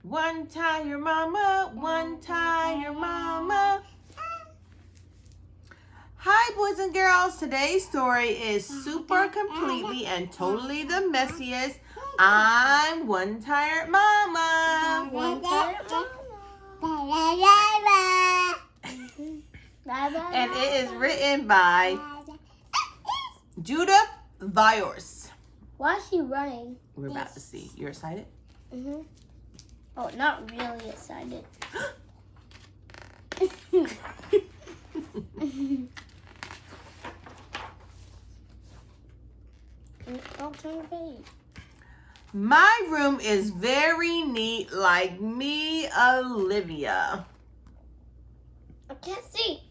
One tire mama, one tire mama. Hi, boys and girls. Today's story is super completely and totally the messiest. I'm one tired mama. One tired mama. And it is written by Judith Viors. Why is she running? We're about to see. You're excited? Mm-hmm. Oh, not really excited. Don't turn the page. My room is very neat like me, Olivia. I can't see.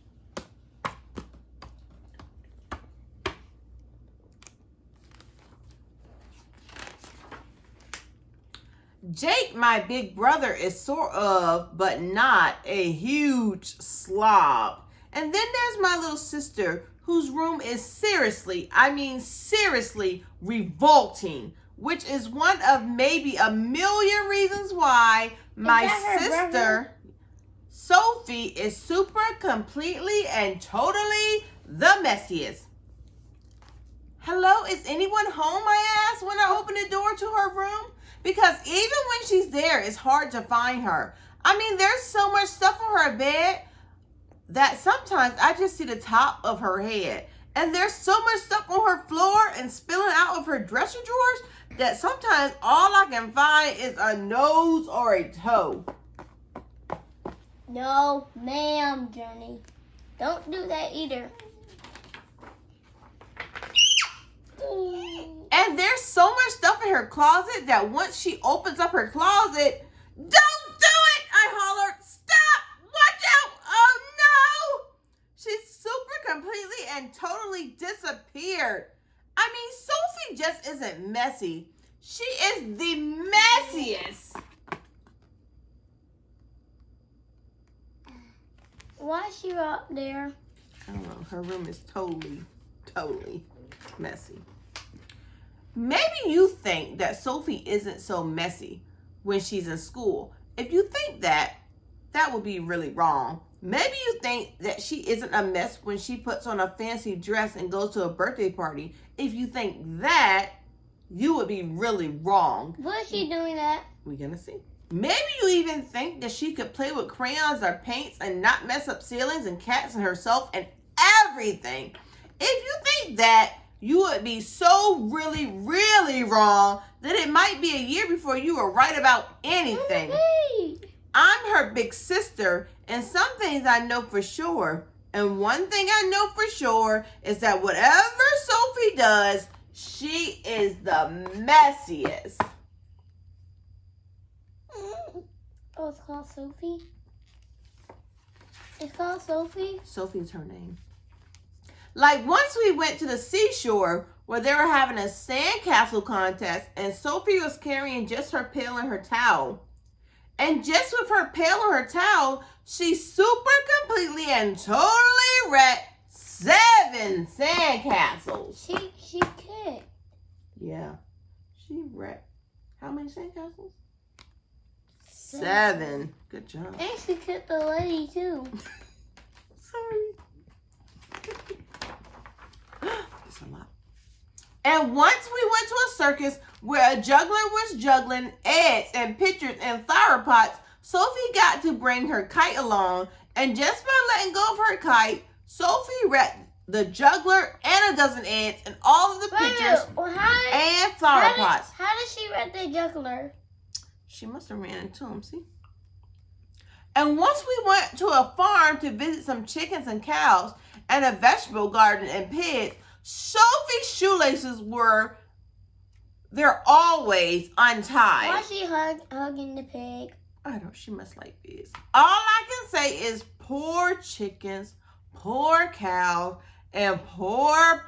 Jake, my big brother, is sort of, but not a huge slob. And then there's my little sister, whose room is seriously revolting, which is one of maybe a million reasons why my sister, Sophie, is super completely and totally the messiest. Hello, is anyone home, I asked when I opened the door to her room. Because even when she's there, it's hard to find her. I mean, there's so much stuff on her bed that sometimes I just see the top of her head. And there's so much stuff on her floor and spilling out of her dresser drawers that sometimes all I can find is a nose or a toe. No, ma'am, Journey. Don't do that either. And there's so much stuff in her closet that once she opens up her closet, don't do it! I hollered, stop! Watch out! Oh no! She's super completely and totally disappeared. I mean, Sophie just isn't messy. She is the messiest. Why is she up there? I don't know. Her room is totally messy. Maybe you think that Sophie isn't so messy when she's in school. If you think that, that would be really wrong. Maybe you think that she isn't a mess when she puts on a fancy dress and goes to a birthday party. If you think that, you would be really wrong. What is she doing that? We're going to see. Maybe you even think that she could play with crayons or paints and not mess up ceilings and cats and herself and everything. If you think that, you would be so really wrong that it might be a year before you were right about anything. I'm her big sister, and some things I know for sure. And one thing I know for sure is that whatever Sophie does, she is the messiest. Oh, it's called Sophie? It's called Sophie? Sophie's her name. Like once we went to the seashore where they were having a sandcastle contest and Sophie was carrying just her pail and her towel. And just with her pail and her towel, she super completely and totally wrecked 7 sandcastles. She could. Yeah, she wrecked. How many sandcastles? 7. Good job. And she kicked the lady too. Sorry. It's a lot. And once we went to a circus where a juggler was juggling eggs and pitchers and flower pots, Sophie got to bring her kite along. And just by letting go of her kite, Sophie wrecked the juggler and a dozen eggs and all of the pitchers and flower pots. How did she wreck the juggler? She must have ran into him, see? And once we went to a farm to visit some chickens and cows and a vegetable garden and pigs, Sophie's shoelaces they're always untied. Why is she hugging the pig? I don't know, she must like pigs. All I can say is poor chickens, poor cows, and poor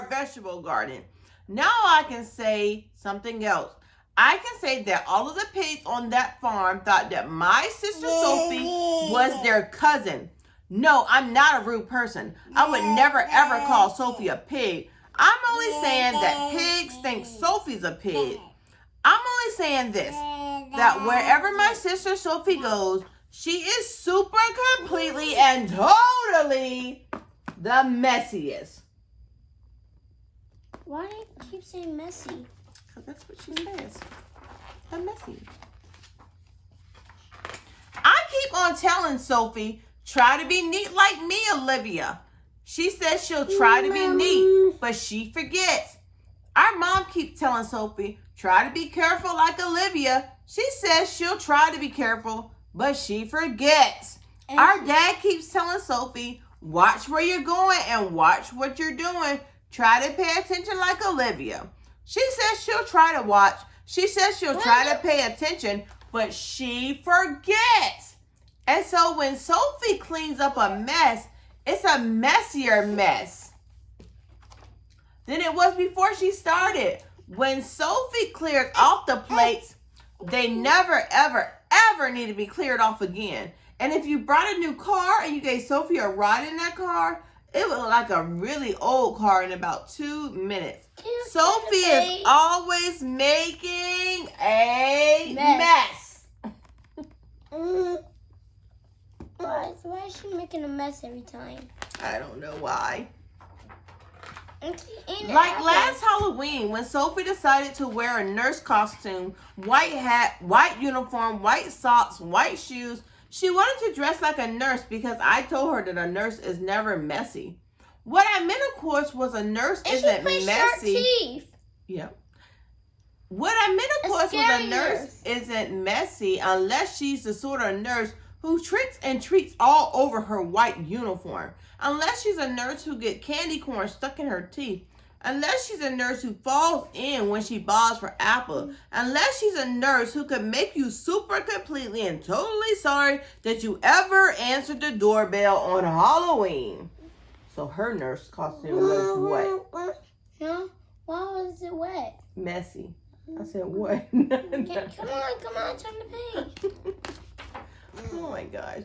vegetable garden. Now I can say something else. I can say that all of the pigs on that farm thought that my sister Sophie was their cousin. No, I'm not a rude person. I would never ever call Sophie a pig. I'm only saying that pigs think Sophie's a pig. I'm only saying this. that wherever my sister Sophie goes, she is super completely and totally the messiest. Why do you keep saying messy? Because that's what she says. I'm messy. I keep on telling Sophie, try to be neat like me, Olivia. She says she'll try to be neat, but she forgets. Our mom keeps telling Sophie, try to be careful like Olivia. She says she'll try to be careful, but she forgets. Our dad keeps telling Sophie, watch where you're going and watch what you're doing. Try to pay attention like Olivia. She says she'll try to watch. She says she'll try to pay attention, but she forgets. And so when Sophie cleans up a mess, it's a messier mess than it was before she started. When Sophie cleared off the plates, they never, ever, ever need to be cleared off again. And if you brought a new car and you gave Sophie a ride in that car, it would look like a really old car in about 2 minutes. Sophie is always making a mess. Why is she making a mess every time? I don't know why. Like last Halloween, when Sophie decided to wear a nurse costume, white hat, white uniform, white socks, white shoes, she wanted to dress like a nurse because I told her that a nurse is never messy. What I meant, of course, was a nurse isn't messy. Sharp teeth. Yeah. What I meant, of course, was a nurse isn't messy unless she's the sort of nurse who tricks and treats all over her white uniform. Unless she's a nurse who gets candy corn stuck in her teeth. Unless she's a nurse who falls in when she bows for apple. Unless she's a nurse who could make you super completely and totally sorry that you ever answered the doorbell on Halloween. So her nurse costume was wet. No? Why was it wet? Messy. I said what? Come on, turn the page. Oh my gosh.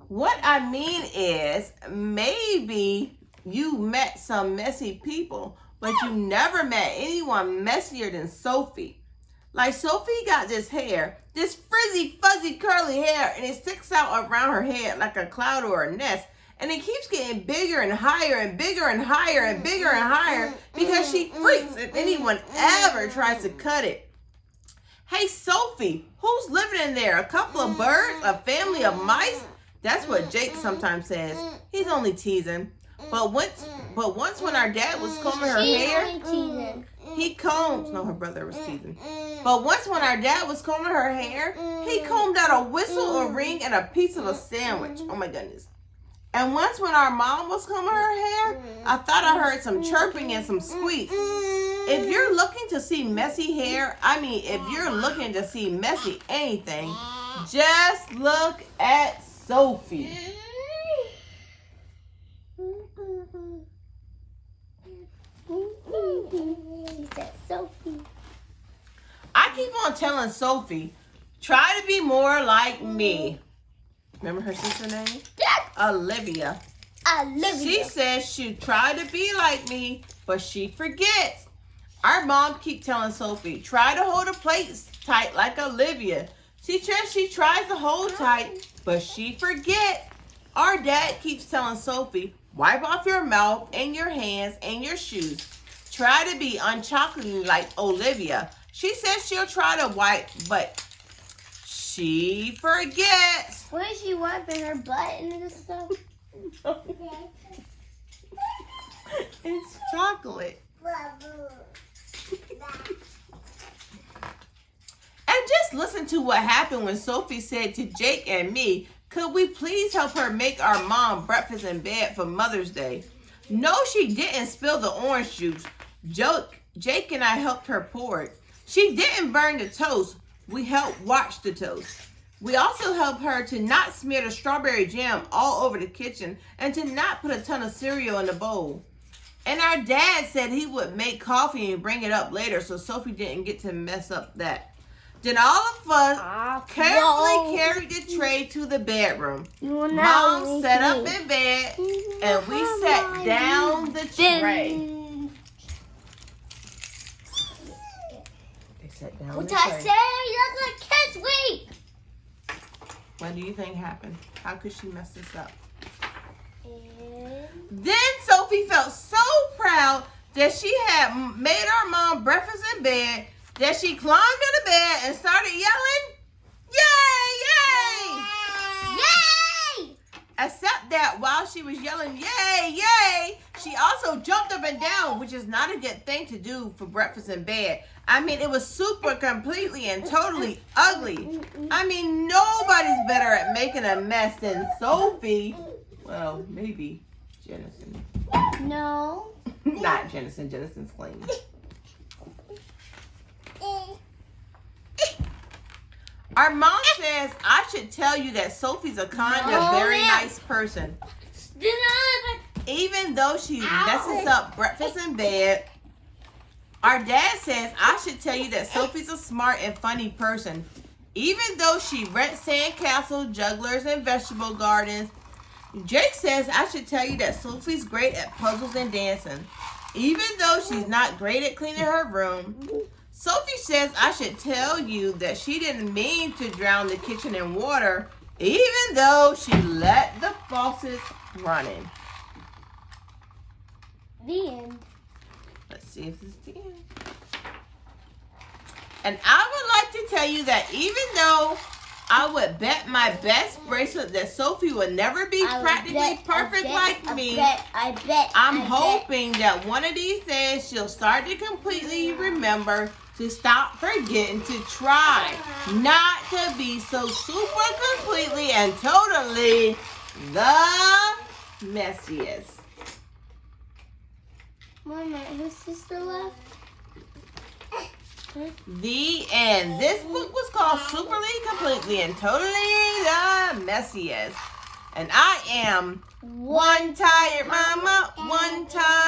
What I mean is, maybe you met some messy people, but you never met anyone messier than Sophie. Like Sophie got this hair, this frizzy, fuzzy, curly hair, and it sticks out around her head like a cloud or a nest. And it keeps getting bigger and higher and bigger and higher and bigger and higher because she freaks if anyone ever tries to cut it. Hey, Sophie, who's living in there? A couple of birds? A family of mice? That's what Jake sometimes says. He's only teasing. But once when our dad was combing her hair, he combed. No, her brother was teasing. But once when our dad was combing her hair, he combed out a whistle, a ring, and a piece of a sandwich. Oh my goodness. And once when our mom was combing her hair, I thought I heard some chirping and some squeaks. If you're looking to see messy hair, if you're looking to see messy anything, just look at Sophie. She said Sophie. I keep on telling Sophie, try to be more like me. Remember her sister name? Olivia. She says she tried to be like me, but she forgets. Our mom keeps telling Sophie, try to hold the plates tight like Olivia. She says she tries to hold tight, but she forgets. Our dad keeps telling Sophie, wipe off your mouth and your hands and your shoes. Try to be unchocolatey like Olivia. She says she'll try to wipe, but she forgets. Where is she wiping her butt and this stuff? It's chocolate. And just listen to what happened when Sophie said to Jake and me, could we please help her make our mom breakfast in bed for Mother's Day? No, she didn't spill the orange juice. Jake and I helped her pour it. She didn't burn the toast. We helped watch the toast. We also helped her to not smear the strawberry jam all over the kitchen and to not put a ton of cereal in the bowl. And our dad said he would make coffee and bring it up later so Sophie didn't get to mess up that. Then all of us carefully carried the tray to the bedroom. Mom sat up in bed and we sat down the tray. They sat Down What the I tray. say? That's a kid's week. What do you think happened? How could she mess this up? And Then Sophie felt so proud that she had made our mom breakfast in bed that she climbed in the bed and started yelling, "Yay, yay!" yay! Except that while she was yelling, "Yay, yay!" she also jumped up and down, which is not a good thing to do for breakfast in bed. I mean, it was super completely and totally ugly. I mean, nobody's better at making a mess than Sophie. Well, maybe Jennison. No. Not Jennison. Jennison's clean. Our mom says I should tell you that Sophie's a kind of very nice person. Even though she messes up breakfast in bed, our dad says I should tell you that Sophie's a smart and funny person. Even though she rents sandcastle, jugglers, and vegetable gardens, Jake says I should tell you that Sophie's great at puzzles and dancing. Even though she's not great at cleaning her room, Sophie says I should tell you that she didn't mean to drown the kitchen in water, even though she let the faucets running. The end. Let's see if this is the end. And I would like to tell you that even though I would bet my best bracelet that Sophie would never be practically perfect like me, I'm hoping that one of these days she'll start to completely remember to stop forgetting to try not to be so super completely and totally the messiest. Mama, whose sister left? The end. This book was called Superly, Completely, and Totally the Messiest. And I am one tired mama, one tired